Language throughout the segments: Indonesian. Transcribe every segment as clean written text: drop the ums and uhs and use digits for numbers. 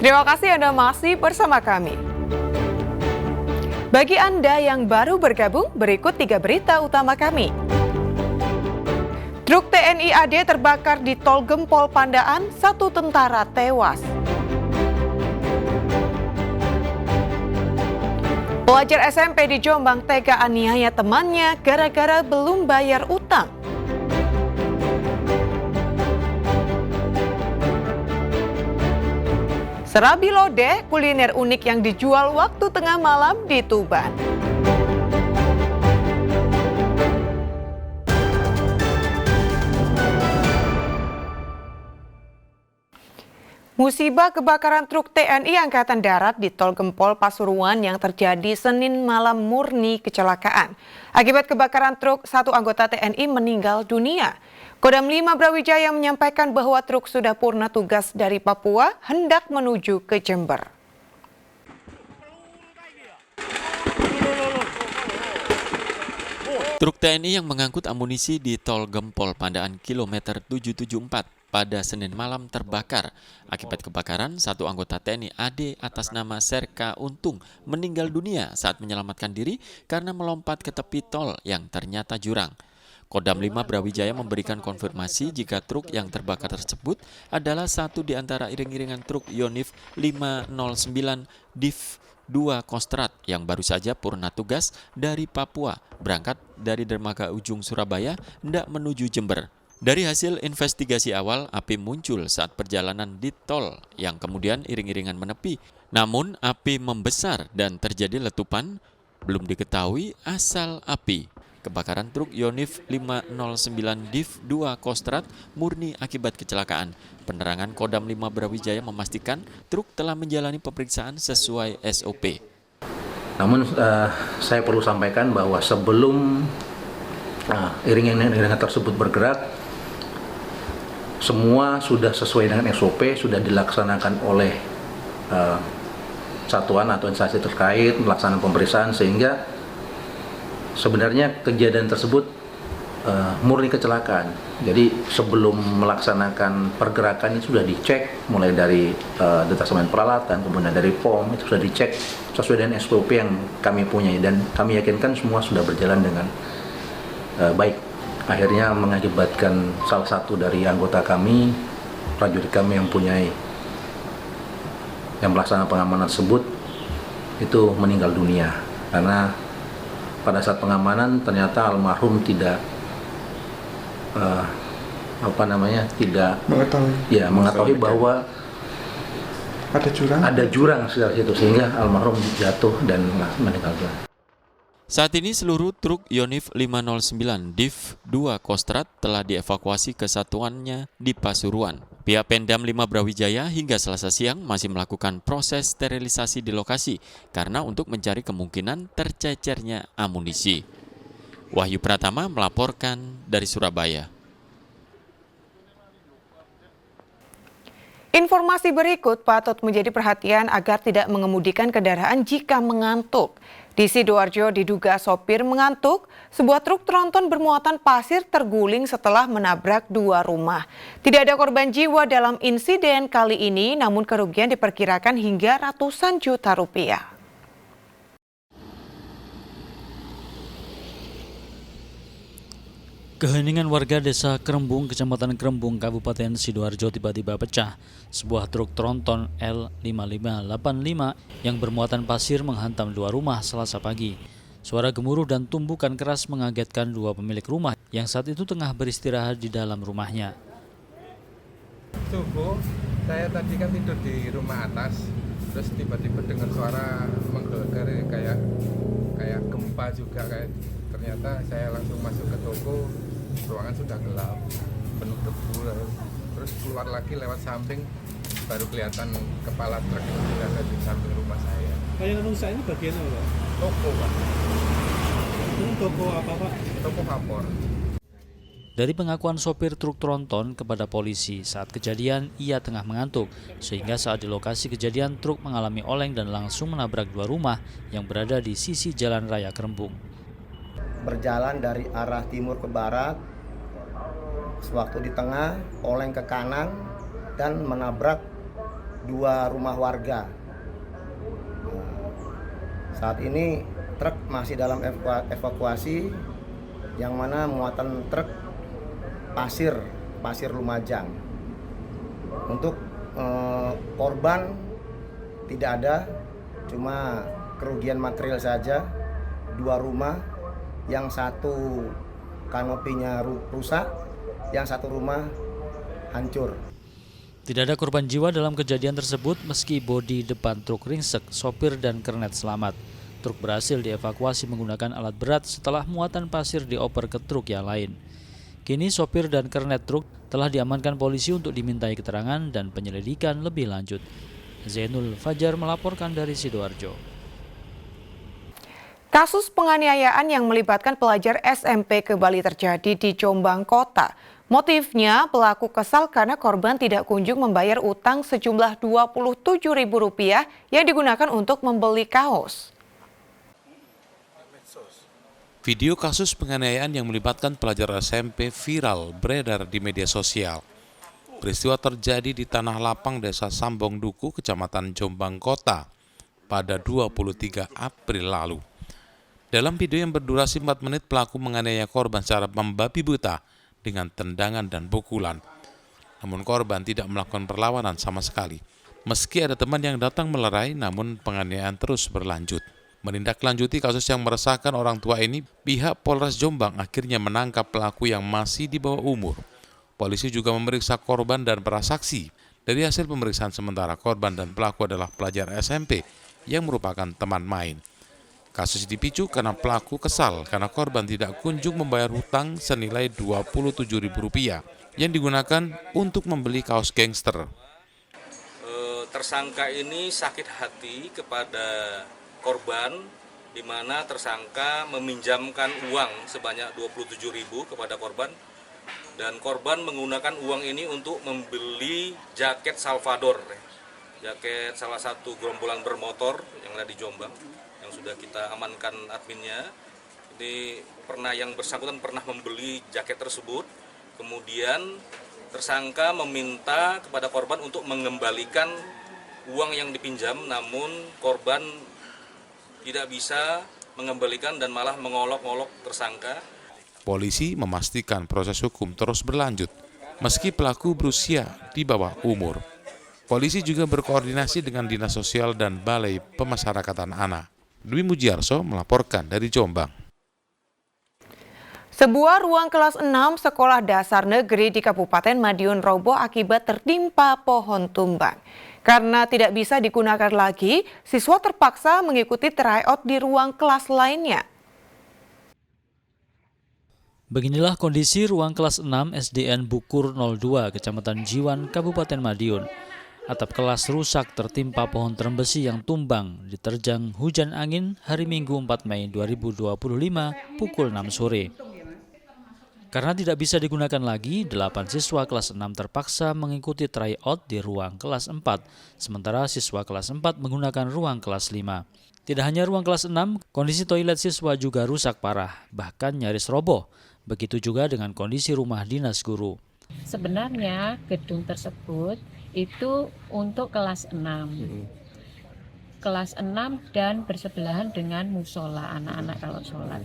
Terima kasih Anda masih bersama kami. Bagi Anda yang baru bergabung, berikut 3 berita utama kami. Truk TNI AD terbakar di Tol Gempol Pandaan, 1 tentara tewas. Pelajar SMP di Jombang tega aniaya temannya gara-gara belum bayar utang. Serabi lodeh, kuliner unik yang dijual waktu tengah malam di Tuban. Musibah kebakaran truk TNI Angkatan Darat di Tol Gempol Pasuruan yang terjadi Senin malam murni kecelakaan. Akibat kebakaran truk, 1 anggota TNI meninggal dunia. Kodam 5 Brawijaya menyampaikan bahwa truk sudah purna tugas dari Papua hendak menuju ke Jember. Truk TNI yang mengangkut amunisi di Tol Gempol Pandaan kilometer 774 pada Senin malam terbakar. Akibat kebakaran, 1 anggota TNI AD atas nama Serka Untung meninggal dunia saat menyelamatkan diri karena melompat ke tepi tol yang ternyata jurang. Kodam 5 Brawijaya memberikan konfirmasi jika truk yang terbakar tersebut adalah satu di antara iring-iringan truk Yonif 509 Div 2 Kostrad yang baru saja purna tugas dari Papua, berangkat dari dermaga Ujung Surabaya hendak menuju Jember. Dari hasil investigasi awal, api muncul saat perjalanan di tol yang kemudian iring-iringan menepi. Namun api membesar dan terjadi letupan, belum diketahui asal api. Kebakaran truk Yonif 509 Div 2 Kostrad murni akibat kecelakaan. Penerangan Kodam 5 Brawijaya memastikan truk telah menjalani pemeriksaan sesuai SOP. Namun saya perlu sampaikan bahwa sebelum iring-iringan tersebut bergerak, semua sudah sesuai dengan SOP, sudah dilaksanakan oleh satuan atau instansi terkait melaksanakan pemeriksaan, sehingga sebenarnya kejadian tersebut murni kecelakaan. Jadi sebelum melaksanakan pergerakan itu sudah dicek, mulai dari detasemen peralatan, kemudian dari POM, itu sudah dicek sesuai dengan SOP yang kami punya, dan kami yakinkan semua sudah berjalan dengan baik. Akhirnya mengakibatkan salah satu dari anggota kami, prajurit kami yang melaksanakan pengamanan tersebut, itu meninggal dunia karena pada saat pengamanan ternyata almarhum tidak mengetahui bahwa ada jurang sekitar situ, sehingga almarhum jatuh dan meninggal dunia. Saat ini seluruh truk Yonif 509 Div 2 Kostrad telah dievakuasi ke satuannya di Pasuruan. Pihak Pendam 5 Brawijaya hingga Selasa siang masih melakukan proses sterilisasi di lokasi karena untuk mencari kemungkinan tercecernya amunisi. Wahyu Pratama melaporkan dari Surabaya. Informasi berikut patut menjadi perhatian agar tidak mengemudikan kendaraan jika mengantuk. Di Sidoarjo diduga sopir mengantuk, sebuah truk tronton bermuatan pasir terguling setelah menabrak 2 rumah. Tidak ada korban jiwa dalam insiden kali ini, namun kerugian diperkirakan hingga ratusan juta rupiah. Keheningan warga desa Krembung, kecamatan Krembung, Kabupaten Sidoarjo tiba-tiba pecah. Sebuah truk tronton L5585 yang bermuatan pasir menghantam 2 rumah Selasa pagi. Suara gemuruh dan tumbukan keras mengagetkan 2 pemilik rumah yang saat itu tengah beristirahat di dalam rumahnya. Subuh, saya tadi kan tidur di rumah atas, terus tiba-tiba dengar suara menggelegar kayak gempa juga, ternyata saya langsung masuk ke toko. Ruangan sudah gelap, penuh debu, terus keluar lagi lewat samping, baru kelihatan kepala truk yang sudah ada di samping rumah saya. Yang rusak ini bagian apa, Pak? Toko, Pak. Ini toko apa, Pak? Toko vapor. Dari pengakuan sopir truk tronton kepada polisi, saat kejadian ia tengah mengantuk, sehingga saat di lokasi kejadian truk mengalami oleng dan langsung menabrak 2 rumah yang berada di sisi Jalan Raya Krembung. Berjalan dari arah timur ke barat, sewaktu di tengah oleng ke kanan dan menabrak 2 rumah warga. Saat ini truk masih dalam evakuasi, yang mana muatan truk pasir Lumajang. Untuk korban tidak ada, cuma kerugian material saja. 2 rumah, yang satu kanopinya rusak, yang satu rumah hancur. Tidak ada korban jiwa dalam kejadian tersebut meski bodi depan truk ringsek, sopir dan kernet selamat. Truk berhasil dievakuasi menggunakan alat berat setelah muatan pasir dioper ke truk yang lain. Kini sopir dan kernet truk telah diamankan polisi untuk dimintai keterangan dan penyelidikan lebih lanjut. Zainul Fajar melaporkan dari Sidoarjo. Kasus penganiayaan yang melibatkan pelajar SMP ke Bali terjadi di Jombang Kota. Motifnya, pelaku kesal karena korban tidak kunjung membayar utang sejumlah Rp27.000 yang digunakan untuk membeli kaos. Video kasus penganiayaan yang melibatkan pelajar SMP viral beredar di media sosial. Peristiwa terjadi di Tanah Lapang, Desa Sambong Duku, Kecamatan Jombang Kota pada 23 April lalu. Dalam video yang berdurasi 4 menit, pelaku menganiaya korban secara membabi buta dengan tendangan dan pukulan. Namun korban tidak melakukan perlawanan sama sekali. Meski ada teman yang datang melerai, namun penganiayaan terus berlanjut. Menindaklanjuti kasus yang meresahkan orang tua ini, pihak Polres Jombang akhirnya menangkap pelaku yang masih di bawah umur. Polisi juga memeriksa korban dan para saksi. Dari hasil pemeriksaan sementara, korban dan pelaku adalah pelajar SMP yang merupakan teman main. Kasus dipicu karena pelaku kesal karena korban tidak kunjung membayar hutang senilai Rp27.000 yang digunakan untuk membeli kaos gangster. Tersangka ini sakit hati kepada korban, di mana tersangka meminjamkan uang sebanyak Rp27.000 kepada korban, dan korban menggunakan uang ini untuk membeli jaket Salvador, jaket salah satu gerombolan bermotor yang ada di Jombang, yang sudah kita amankan adminnya. Ini yang bersangkutan pernah membeli jaket tersebut, kemudian tersangka meminta kepada korban untuk mengembalikan uang yang dipinjam, namun korban tidak bisa mengembalikan dan malah mengolok-olok tersangka. Polisi memastikan proses hukum terus berlanjut, meski pelaku berusia di bawah umur. Polisi juga berkoordinasi dengan Dinas Sosial dan Balai Pemasyarakatan Anak. Dwi Mujiarso melaporkan dari Jombang. Sebuah ruang kelas 6 sekolah dasar negeri di Kabupaten Madiun roboh akibat tertimpa pohon tumbang. Karena tidak bisa digunakan lagi, siswa terpaksa mengikuti tryout di ruang kelas lainnya. Beginilah kondisi ruang kelas 6 SDN Bukur 02, Kecamatan Jiwan, Kabupaten Madiun. Atap kelas rusak tertimpa pohon terembesi yang tumbang diterjang hujan angin hari Minggu 4 Mei 2025 pukul 6 sore. Karena tidak bisa digunakan lagi, 8 siswa kelas 6 terpaksa mengikuti tryout di ruang kelas 4, sementara siswa kelas 4 menggunakan ruang kelas 5. Tidak hanya ruang kelas 6, kondisi toilet siswa juga rusak parah, bahkan nyaris roboh. Begitu juga dengan kondisi rumah dinas guru. Sebenarnya gedung tersebut itu untuk kelas 6. Kelas 6 dan bersebelahan dengan musola anak-anak kalau sholat.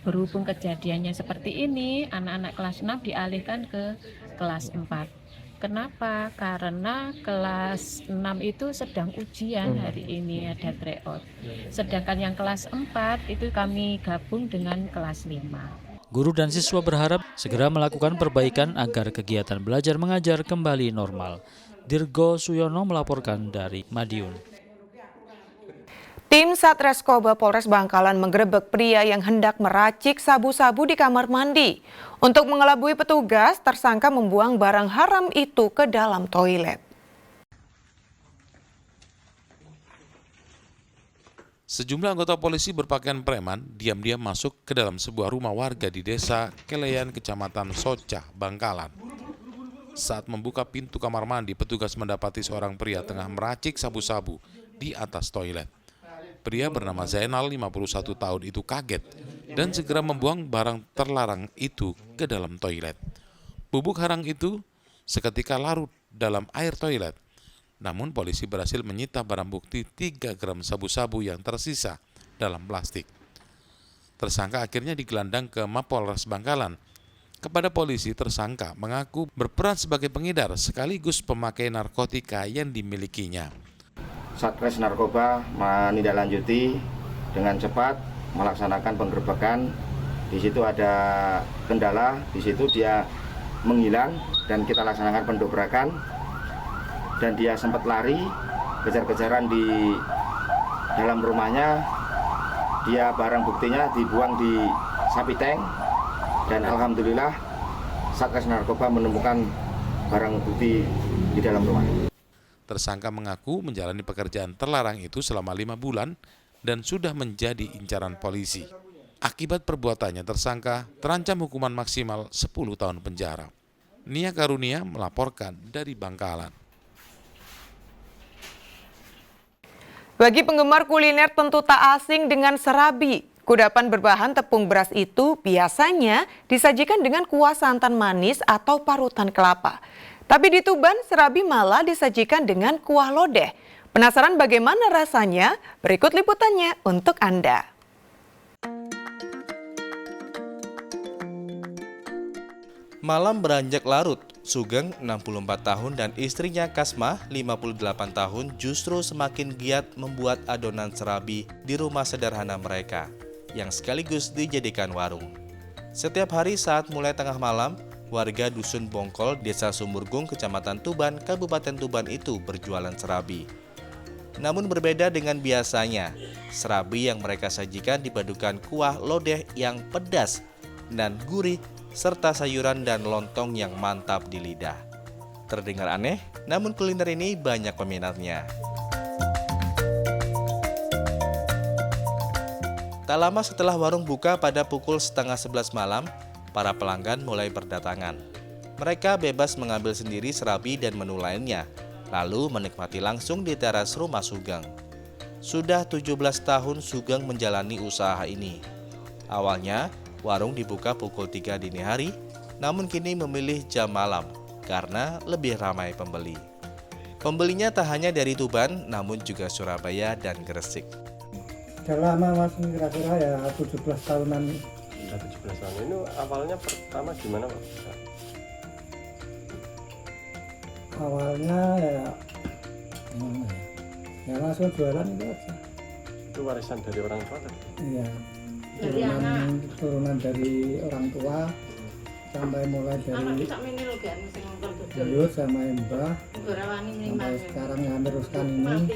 Berhubung kejadiannya seperti ini, anak-anak kelas 6 dialihkan ke kelas 4. Kenapa? Karena kelas 6 itu sedang ujian hari ini, ada tryout. Sedangkan yang kelas 4 itu kami gabung dengan kelas 5. Guru dan siswa berharap segera melakukan perbaikan agar kegiatan belajar mengajar kembali normal. Dirgo Suyono melaporkan dari Madiun. Tim Satreskoba Polres Bangkalan menggerebek pria yang hendak meracik sabu-sabu di kamar mandi. Untuk mengelabui petugas, tersangka membuang barang haram itu ke dalam toilet. Sejumlah anggota polisi berpakaian preman diam-diam masuk ke dalam sebuah rumah warga di Desa Keleyan, Kecamatan Socah, Bangkalan. Saat membuka pintu kamar mandi, petugas mendapati seorang pria tengah meracik sabu-sabu di atas toilet. Pria bernama Zainal, 51 tahun itu kaget dan segera membuang barang terlarang itu ke dalam toilet. Bubuk haram itu seketika larut dalam air toilet Namun polisi berhasil menyita barang bukti 3 gram sabu-sabu yang tersisa dalam plastik. Tersangka akhirnya digelandang ke Mapolres Bangkalan. Kepada polisi, tersangka mengaku berperan sebagai pengedar sekaligus pemakai narkotika yang dimilikinya. Satres Narkoba menindaklanjuti dengan cepat melaksanakan penggerbekan. Di situ ada kendala, di situ dia menghilang dan kita laksanakan pendobrakan. Dan dia sempat lari, kejar-kejaran di dalam rumahnya. Dia barang buktinya dibuang di sapi tank. Dan alhamdulillah Satres Narkoba menemukan barang bukti di dalam rumah. Tersangka mengaku menjalani pekerjaan terlarang itu selama 5 bulan dan sudah menjadi incaran polisi. Akibat perbuatannya, tersangka terancam hukuman maksimal 10 tahun penjara. Nia Karunia melaporkan dari Bangkalan. Bagi penggemar kuliner tentu tak asing dengan serabi. Kudapan berbahan tepung beras itu biasanya disajikan dengan kuah santan manis atau parutan kelapa. Tapi di Tuban, serabi malah disajikan dengan kuah lodeh. Penasaran bagaimana rasanya? Berikut liputannya untuk Anda. Malam beranjak larut, Sugeng 64 tahun dan istrinya Kasmah 58 tahun justru semakin giat membuat adonan serabi di rumah sederhana mereka yang sekaligus dijadikan warung. Setiap hari saat mulai tengah malam, warga Dusun Bongkol, Desa Sumurgung, Kecamatan Tuban, Kabupaten Tuban itu berjualan serabi. Namun berbeda dengan biasanya, serabi yang mereka sajikan dipadukan kuah lodeh yang pedas dan gurih serta sayuran dan lontong yang mantap di lidah. Terdengar aneh, namun kuliner ini banyak peminatnya. Tak lama setelah warung buka pada pukul 10:30 malam, para pelanggan mulai berdatangan. Mereka bebas mengambil sendiri serabi dan menu lainnya, lalu menikmati langsung di teras rumah Sugeng. Sudah 17 tahun Sugeng menjalani usaha ini. Awalnya, warung dibuka pukul 3 dini hari, namun kini memilih jam malam karena lebih ramai pembeli. Pembelinya tak hanya dari Tuban, namun juga Surabaya dan Gresik. Sudah lama Mas, kira-kira ya 17 tahunan. Sudah 17 tahun. Ini awalnya pertama gimana Pak? Awalnya ya langsung jualan itu aja. Itu warisan dari orang tua kan? Iya. Turunan dari orang tua sampai mulai dari beliau sama mbah sampai sekarang yang meneruskan ini.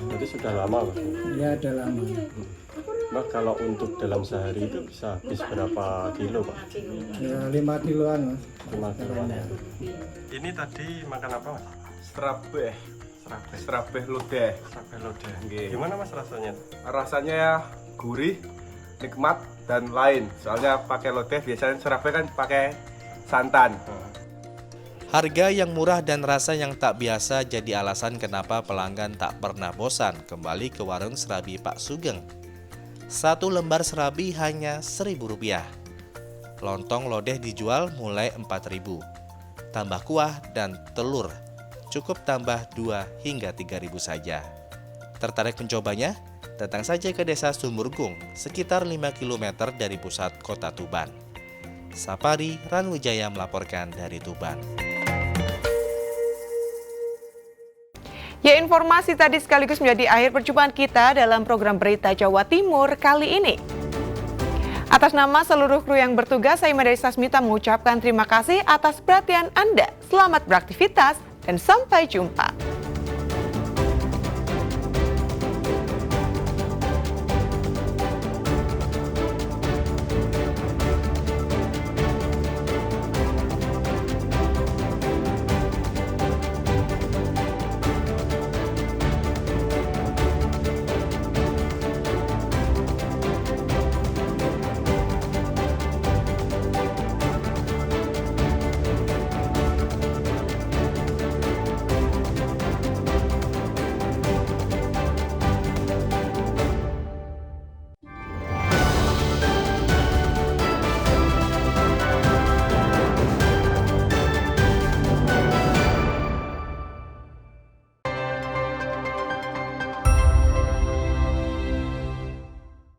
Jadi sudah lama Pak? Iya, sudah lama. Mbak, kalau untuk dalam sehari itu bisa habis berapa kilo Pak? Ya 5 kiloan Mas. 5 kiloan ya. Ini tadi makan apa Mas? Serabeh lodeh. Gimana Mas rasanya? Rasanya ya gurih, nikmat dan lain. Soalnya pakai lodeh biasanya serabeh kan pakai santan. Harga yang murah dan rasa yang tak biasa jadi alasan kenapa pelanggan tak pernah bosan kembali ke warung serabi Pak Sugeng. Satu lembar serabi hanya Rp1.000. Lontong lodeh dijual mulai Rp4.000. Tambah kuah dan telur, cukup tambah 2 hingga 3.000 saja. Tertarik mencobanya? Datang saja ke Desa Sumurgung, sekitar 5 km dari pusat kota Tuban. Sapari Ranwijaya melaporkan dari Tuban. Ya, informasi tadi sekaligus menjadi akhir perjumpaan kita dalam program Berita Jawa Timur kali ini. Atas nama seluruh kru yang bertugas, saya Mada Sasmita mengucapkan terima kasih atas perhatian Anda. Selamat beraktivitas dan sampai jumpa.